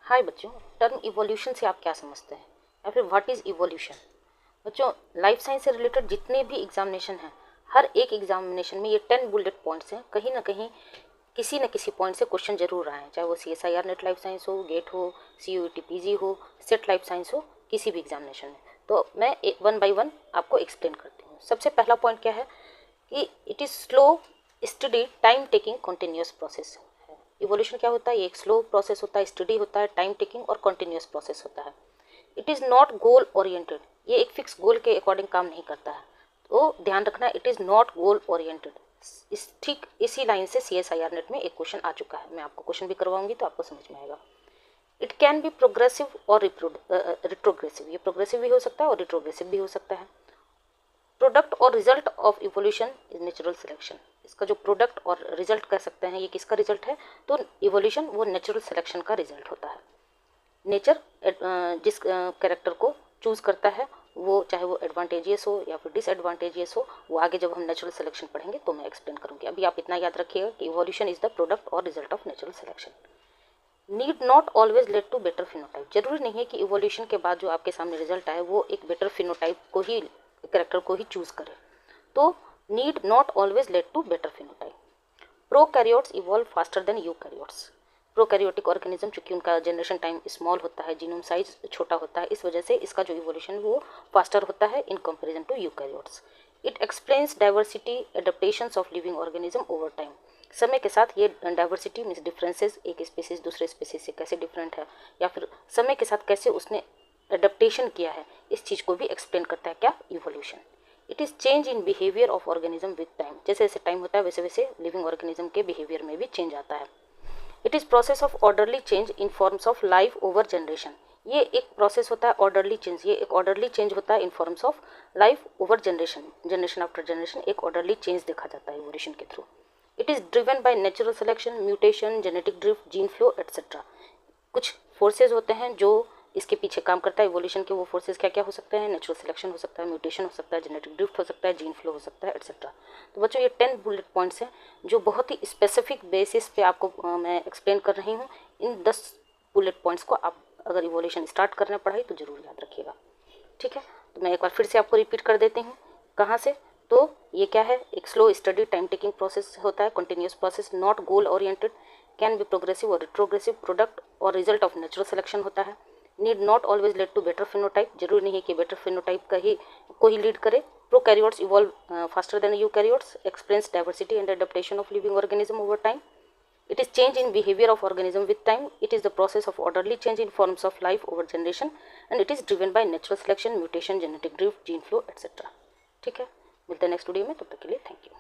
हाय बच्चों, term evolution से आप क्या समझते हैं या फिर व्हाट इज़ इवोल्यूशन। बच्चों, लाइफ साइंस से रिलेटेड जितने भी एग्जामिनेशन हैं, हर एक एग्जामिनेशन में ये 10 बुलेट पॉइंट्स हैं। कहीं ना कहीं किसी न किसी पॉइंट से क्वेश्चन जरूर आए हैं, चाहे वो CSIR नेट लाइफ साइंस हो, गेट हो, CUET PG हो, सेट लाइफ साइंस हो, किसी भी एग्जामिनेशन में। तो मैं वन बाई वन आपको एक्सप्लेन करती हूँ। सबसे पहला पॉइंट क्या है कि it is slow, study, time taking, continuous process है। इवोल्यूशन क्या होता है? ये एक स्लो प्रोसेस होता है, स्टडी होता है, टाइम टेकिंग और कॉन्टिन्यूस प्रोसेस होता है। It is not goal oriented, ये एक फिक्स गोल के अकॉर्डिंग काम नहीं करता है, तो ध्यान रखना, it is not goal oriented. ठीक इसी लाइन से CSIR नेट में एक क्वेश्चन आ चुका है, मैं आपको क्वेश्चन भी करवाऊंगी तो आपको समझ में आएगा। इट कैन बी प्रोग्रेसिव और रिट्रोग्रेसिव, ये प्रोग्रेसिव भी हो सकता है और रिट्रोग्रेसिव भी हो सकता है। प्रोडक्ट और result of evolution is natural selection, इसका जो प्रोडक्ट और रिजल्ट कह सकते हैं, ये किसका रिजल्ट है? तो इवोल्यूशन वो नेचुरल सिलेक्शन का रिजल्ट होता है। नेचर जिस कैरेक्टर को चूज़ करता है, वो चाहे वो एडवांटेजियस हो या फिर डिसएडवांटेजियस हो, वो आगे जब हम नेचुरल सिलेक्शन पढ़ेंगे तो मैं एक्सप्लेन करूंगी। अभी आप इतना याद रखिएगा कि इवोल्यूशन इज द प्रोडक्ट और result of natural selection. Need not always lead to better phenotype, जरूरी नहीं है कि इवोल्यूशन के बाद जो आपके सामने रिजल्ट आए वो एक बेटर फिनोटाइप को ही, कैरेक्टर को ही चूज करे। तो need not always lead to better phenotype. Prokaryotes evolve faster than eukaryotes, prokaryotic organism चूंकि उनका जनरेशन टाइम स्मॉल होता है, जीनोम साइज छोटा होता है, इस वजह से इसका जो इवोल्यूशन वो फास्टर होता है in comparison to eukaryotes. It explains diversity adaptations of living organism over time, समय के साथ ये डाइवर्सिटी मीन्स डिफरेंसेस, एक स्पीसीज दूसरे स्पीसीज से कैसे डिफरेंट है या फिर समय के साथ कैसे उसने एडेप्टेशन किया है, इस चीज़ को भी एक्सप्लेन करता है क्या? Evolution. It is change in behaviour of organism with time, जैसे जैसे टाइम होता है वैसे वैसे लिविंग ऑर्गेनिज्म के बिहेवियर में भी चेंज आता है। It is process of orderly change in forms of life over generation, ये एक प्रोसेस होता है ऑर्डरली चेंज, ये एक ऑर्डरली चेंज होता है in forms of life over generation, generation after generation एक ऑर्डरली चेंज देखा जाता है इवोल्यूशन के through. It is driven by natural selection, mutation, genetic drift, gene flow etcetera. कुछ फोर्सेज होते हैं जो इसके पीछे काम करता है इवोल्यूशन के, वो फोर्सेज क्या क्या हो सकते हैं? नेचुरल सिलेक्शन हो सकता है, म्यूटेशन हो सकता है, जेनेटिक ड्रिफ्ट हो सकता है, जीन फ्लो हो सकता है एट्सेट्रा। तो बच्चों, ये 10 बुलेट पॉइंट्स हैं जो बहुत ही स्पेसिफिक बेसिस पे आपको मैं एक्सप्लेन कर रही हूँ। इन 10 बुलेट पॉइंट्स को आप अगर इवोल्यूशन स्टार्ट करना पढ़ाई तो जरूर याद रखिएगा, ठीक है। तो मैं एक बार फिर से आपको रिपीट कर देती हूँ, कहाँ से? तो ये क्या है? एक slow study time taking process होता है, continuous process, not goal oriented, can be progressive और रिट्रोग्रेसिव, प्रोडक्ट और रिजल्ट ऑफ नेचुरल सिलेक्शन होता है। Need not always lead to better phenotype, जरूरी नहीं है कि बेटर फिनोटाइप का ही को ही लीड करे। Prokaryotes evolve faster than eukaryotes, explains diversity and adaptation of living organism over time. It is change in behavior of organism with time. It is the process of orderly change in forms of life over generation, and it is driven by natural selection, mutation, genetic drift, gene flow, etc. ठीक है, मिलते हैं next video में, तब तक के लिए thank you.